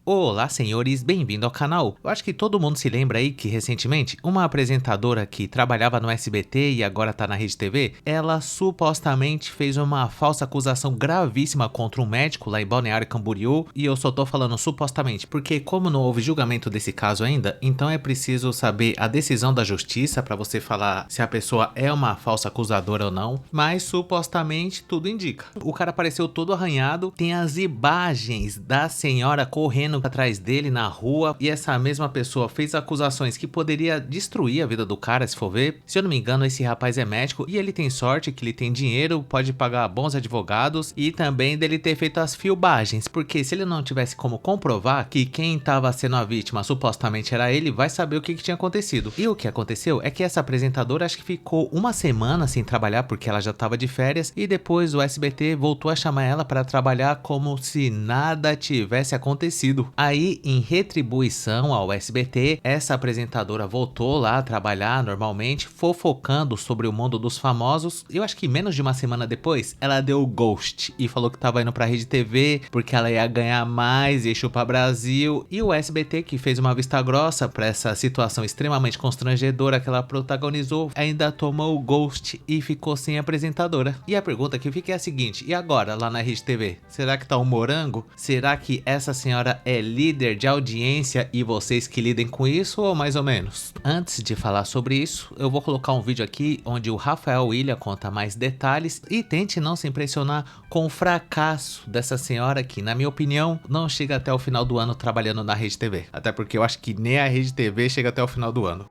Olá, senhores, bem-vindo ao canal. Eu acho que todo mundo se lembra aí que recentemente uma apresentadora que trabalhava no SBT e agora tá na Rede TV, ela supostamente fez uma falsa acusação gravíssima contra um médico lá em Balneário Camboriú, e eu só tô falando supostamente porque como não houve julgamento desse caso ainda, então é preciso saber a decisão da justiça para você falar se a pessoa é uma falsa acusadora ou não, mas supostamente tudo indica. O cara apareceu todo arranhado, tem as imagens da senhora correndo atrás dele na rua, e essa mesma pessoa fez acusações que poderia destruir a vida do cara, se for ver. Se eu não me engano, esse rapaz é médico e ele tem sorte que ele tem dinheiro, pode pagar bons advogados e também dele ter feito as filmagens, porque se ele não tivesse como comprovar que quem estava sendo a vítima supostamente era ele, vai saber o que tinha acontecido. E o que aconteceu é que essa apresentadora acho que ficou uma semana sem trabalhar porque ela já estava de férias, e depois o SBT voltou a chamar ela para trabalhar como se nada tivesse acontecido. Aí, em retribuição ao SBT, essa apresentadora voltou lá a trabalhar normalmente, fofocando sobre o mundo dos famosos. Eu acho que menos de uma semana depois, ela deu ghost e falou que tava indo pra Rede TV porque ela ia ganhar mais, ia chupar Brasil. E o SBT, que fez uma vista grossa pra essa situação extremamente constrangedora que ela protagonizou, ainda tomou o ghost e ficou sem apresentadora. E a pergunta que fica é a seguinte: e agora lá na Rede TV? Será que tá um morango? Será que essa senhora é líder de audiência e vocês que lidem com isso, ou mais ou menos? Antes de falar sobre isso, eu vou colocar um vídeo aqui onde o Rafael Ilha conta mais detalhes, e tente não se impressionar com o fracasso dessa senhora que, na minha opinião, não chega até o final do ano trabalhando na Rede TV. Até porque eu acho que nem a Rede TV chega até o final do ano.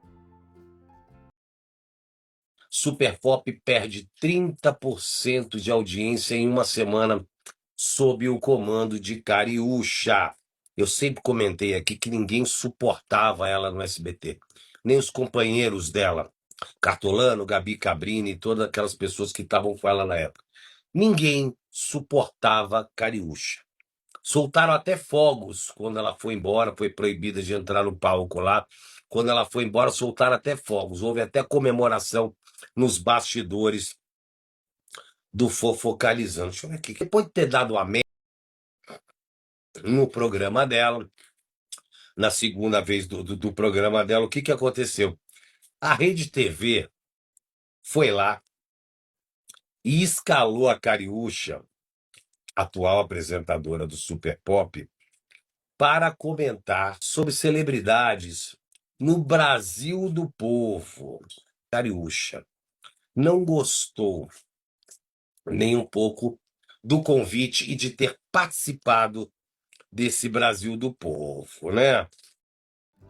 Super Pop perde 30% de audiência em uma semana sob o comando de Cariúcha. Eu sempre comentei aqui que ninguém suportava ela no SBT, nem os companheiros dela, Cartolano, Gabi Cabrini, todas aquelas pessoas que estavam com ela na época. Ninguém suportava Cariúcha. Soltaram até fogos quando ela foi embora, foi proibida de entrar no palco lá. Quando ela foi embora, soltaram até fogos. Houve até comemoração nos bastidores do Fofocalizando. Deixa eu ver aqui. Depois de ter dado a merda no programa dela, na segunda vez do programa dela, o que aconteceu? A Rede TV foi lá e escalou a Cariúcha, atual apresentadora do Super Pop, para comentar sobre celebridades no Brasil do povo. Cariúcha não gostou nem um pouco do convite e de ter participado desse Brasil do povo, né?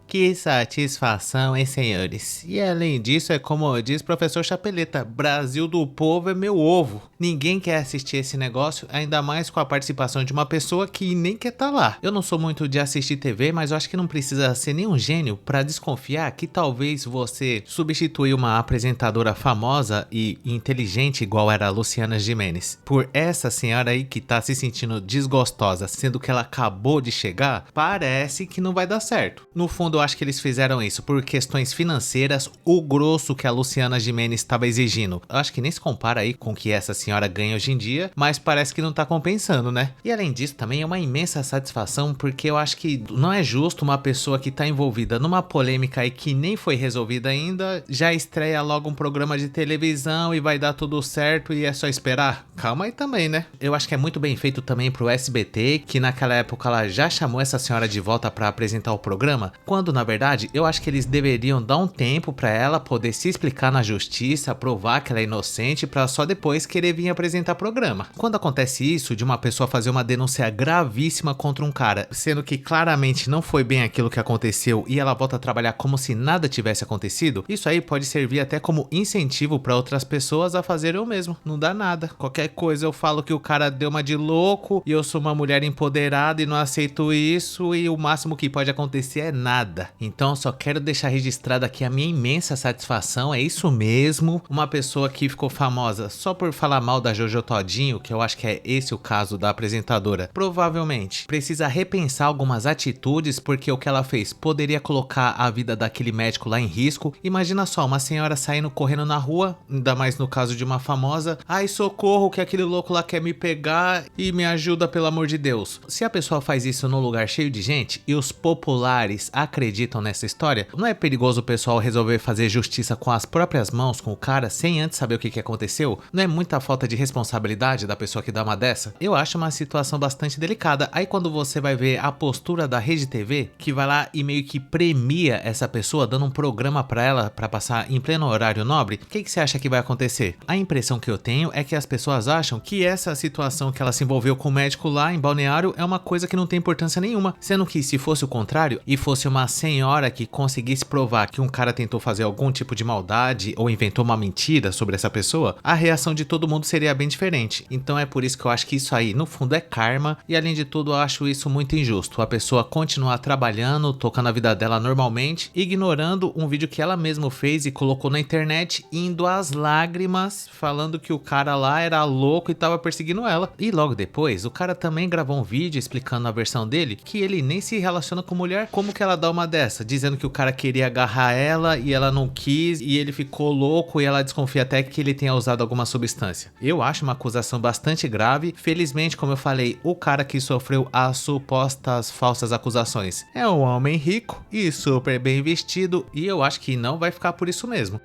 Que satisfação, hein, senhores? E além disso, é como diz professor Chapeleta: Brasil do povo é meu ovo. Ninguém quer assistir esse negócio, ainda mais com a participação de uma pessoa que nem quer estar lá. Eu não sou muito de assistir TV, mas eu acho que não precisa ser nenhum gênio para desconfiar que talvez você substituir uma apresentadora famosa e inteligente igual era a Luciana Gimenez por essa senhora aí que tá se sentindo desgostosa, sendo que ela acabou de chegar, parece que não vai dar certo. No fundo, eu acho que eles fizeram isso por questões financeiras, o grosso que a Luciana Gimenez estava exigindo. Eu acho que nem se compara aí com o que essa senhora ganha hoje em dia, mas parece que não tá compensando, né? E além disso, também é uma imensa satisfação, porque eu acho que não é justo uma pessoa que tá envolvida numa polêmica aí que nem foi resolvida ainda, já estreia logo um programa de televisão e vai dar tudo certo e é só esperar. Calma aí também, né? Eu acho que é muito bem feito também pro SBT, que naquela época ela já chamou essa senhora de volta para apresentar o programa, quando na verdade eu acho que eles deveriam dar um tempo para ela poder se explicar na justiça, provar que ela é inocente, para só depois querer vir apresentar programa. Quando acontece isso, de uma pessoa fazer uma denúncia gravíssima contra um cara, sendo que claramente não foi bem aquilo que aconteceu, e ela volta a trabalhar como se nada tivesse acontecido, isso aí pode servir até como incentivo para outras pessoas a fazerem o mesmo. Não dá nada. Qualquer coisa eu falo que o cara deu uma de louco e eu sou uma mulher empoderada e não aceito isso, e o máximo que pode acontecer é nada. nada. Então eu só quero deixar registrado aqui a minha imensa satisfação, é isso mesmo. Uma pessoa que ficou famosa só por falar mal da Jojo Todinho, que eu acho que é esse o caso da apresentadora, provavelmente precisa repensar algumas atitudes, porque o que ela fez poderia colocar a vida daquele médico lá em risco. Imagina só, uma senhora saindo correndo na rua, ainda mais no caso de uma famosa, ai socorro que aquele louco lá quer me pegar e me ajuda pelo amor de Deus. Se a pessoa faz isso num lugar cheio de gente e os populares acreditam nessa história, não é perigoso o pessoal resolver fazer justiça com as próprias mãos com o cara sem antes saber o que aconteceu? Não é muita falta de responsabilidade da pessoa que dá uma dessa? Eu acho uma situação bastante delicada. Aí quando você vai ver a postura da Rede TV, que vai lá e meio que premia essa pessoa, dando um programa pra ela pra passar em pleno horário nobre, o que você acha que vai acontecer? A impressão que eu tenho é que as pessoas acham que essa situação que ela se envolveu com o médico lá em Balneário é uma coisa que não tem importância nenhuma, sendo que se fosse o contrário e fosse uma senhora que conseguisse provar que um cara tentou fazer algum tipo de maldade ou inventou uma mentira sobre essa pessoa, a reação de todo mundo seria bem diferente. Então é por isso que eu acho que isso aí no fundo é karma, e além de tudo eu acho isso muito injusto, a pessoa continuar trabalhando, tocando a vida dela normalmente, ignorando um vídeo que ela mesma fez e colocou na internet, indo às lágrimas, falando que o cara lá era louco e tava perseguindo ela. E logo depois, o cara também gravou um vídeo explicando a versão dele, que ele nem se relaciona com mulher. Como que ela dá uma dessa? Dizendo que o cara queria agarrar ela e ela não quis, e ele ficou louco e ela desconfia até que ele tenha usado alguma substância. Eu acho uma acusação bastante grave. Felizmente, como eu falei, o cara que sofreu as supostas falsas acusações é um homem rico e super bem vestido, e eu acho que não vai ficar por isso mesmo.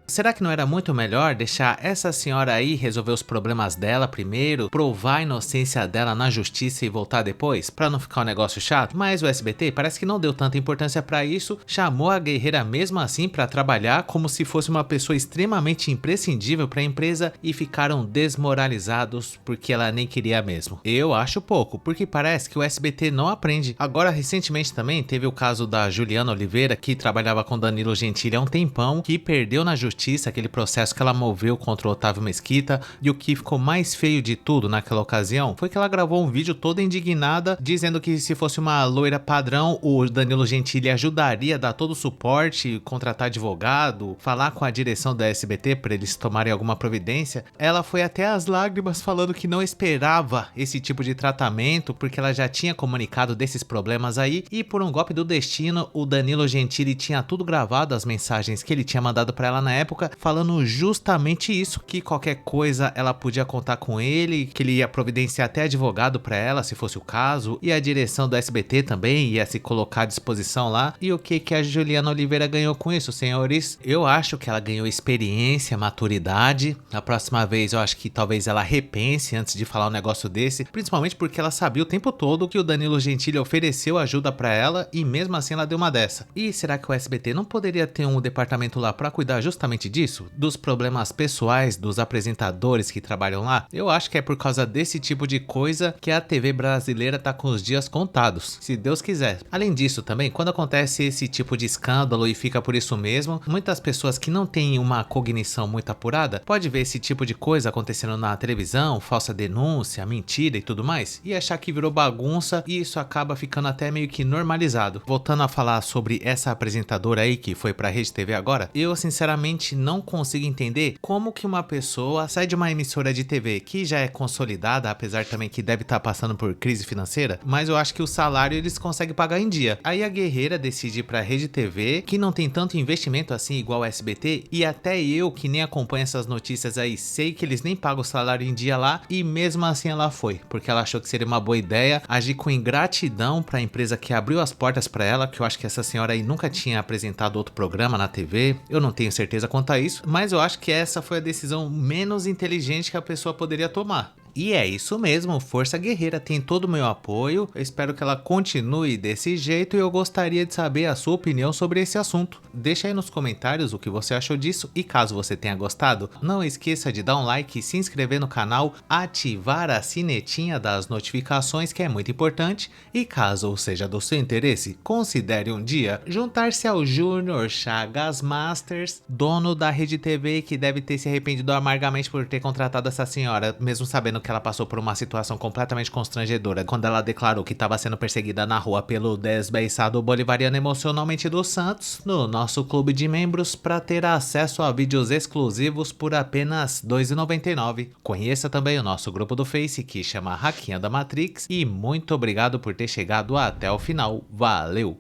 Será que não era muito melhor deixar essa senhora aí resolver os problemas dela primeiro, provar a inocência dela na justiça e voltar depois, pra não ficar um negócio chato? Mas o SBT parece que não deu tanta importância pra isso, chamou a guerreira mesmo assim pra trabalhar como se fosse uma pessoa extremamente imprescindível pra empresa, e ficaram desmoralizados porque ela nem queria mesmo. Eu acho pouco, porque parece que o SBT não aprende. Agora recentemente também teve o caso da Juliana Oliveira, que trabalhava com Danilo Gentili há um tempão, que perdeu na justiça aquele processo que ela moveu contra o Otávio Mesquita, e o que ficou mais feio de tudo naquela ocasião foi que ela gravou um vídeo toda indignada, dizendo que se fosse uma loira padrão, o Danilo Gentili ajudaria a dar todo o suporte, contratar advogado, falar com a direção da SBT para eles tomarem alguma providência. Ela foi até às lágrimas falando que não esperava esse tipo de tratamento, porque ela já tinha comunicado desses problemas aí, e por um golpe do destino, o Danilo Gentili tinha tudo gravado, as mensagens que ele tinha mandado para ela na época, falando justamente isso, que qualquer coisa ela podia contar com ele, que ele ia providenciar até advogado para ela se fosse o caso, e a direção do SBT também ia se colocar à disposição lá. E o que a Juliana Oliveira ganhou com isso, senhores? Eu acho que ela ganhou experiência, maturidade. A próxima vez eu acho que talvez ela repense antes de falar um negócio desse, principalmente porque ela sabia o tempo todo que o Danilo Gentili ofereceu ajuda para ela, e mesmo assim ela deu uma dessa. E será que o SBT não poderia ter um departamento lá para cuidar justamente disso? Dos problemas pessoais dos apresentadores que trabalham lá? Eu acho que é por causa desse tipo de coisa que a TV brasileira tá com os dias contados, se Deus quiser. Além disso também, quando acontece esse tipo de escândalo e fica por isso mesmo, muitas pessoas que não têm uma cognição muito apurada pode ver esse tipo de coisa acontecendo na televisão, falsa denúncia, mentira e tudo mais, e achar que virou bagunça, e isso acaba ficando até meio que normalizado. Voltando a falar sobre essa apresentadora aí que foi pra Rede TV agora, eu sinceramente não consigo entender como que uma pessoa sai de uma emissora de TV que já é consolidada, apesar também que deve estar passando por crise financeira, mas eu acho que o salário eles conseguem pagar em dia. Aí a guerreira decide ir pra Rede TV, que não tem tanto investimento assim igual o SBT, e até eu que nem acompanho essas notícias aí sei que eles nem pagam o salário em dia lá, e mesmo assim ela foi, porque ela achou que seria uma boa ideia agir com ingratidão pra empresa que abriu as portas pra ela, que eu acho que essa senhora aí nunca tinha apresentado outro programa na TV, eu não tenho certeza quanto a isso, mas eu acho que essa foi a decisão menos inteligente que a pessoa poderia tomar. E é isso mesmo, Força Guerreira tem todo o meu apoio, eu espero que ela continue desse jeito, e eu gostaria de saber a sua opinião sobre esse assunto. Deixa aí nos comentários o que você achou disso, e caso você tenha gostado, não esqueça de dar um like, se inscrever no canal, ativar a sinetinha das notificações, que é muito importante, e caso seja do seu interesse, considere um dia juntar-se ao Júnior Chagas Masters, dono da Rede TV, que deve ter se arrependido amargamente por ter contratado essa senhora, mesmo sabendo que ela passou por uma situação completamente constrangedora quando ela declarou que estava sendo perseguida na rua pelo desbeiçado bolivariano emocionalmente dos Santos, no nosso clube de membros, para ter acesso a vídeos exclusivos por apenas R$ 2,99. Conheça também o nosso grupo do Face, que chama Raquinha da Matrix, e muito obrigado por ter chegado até o final. Valeu!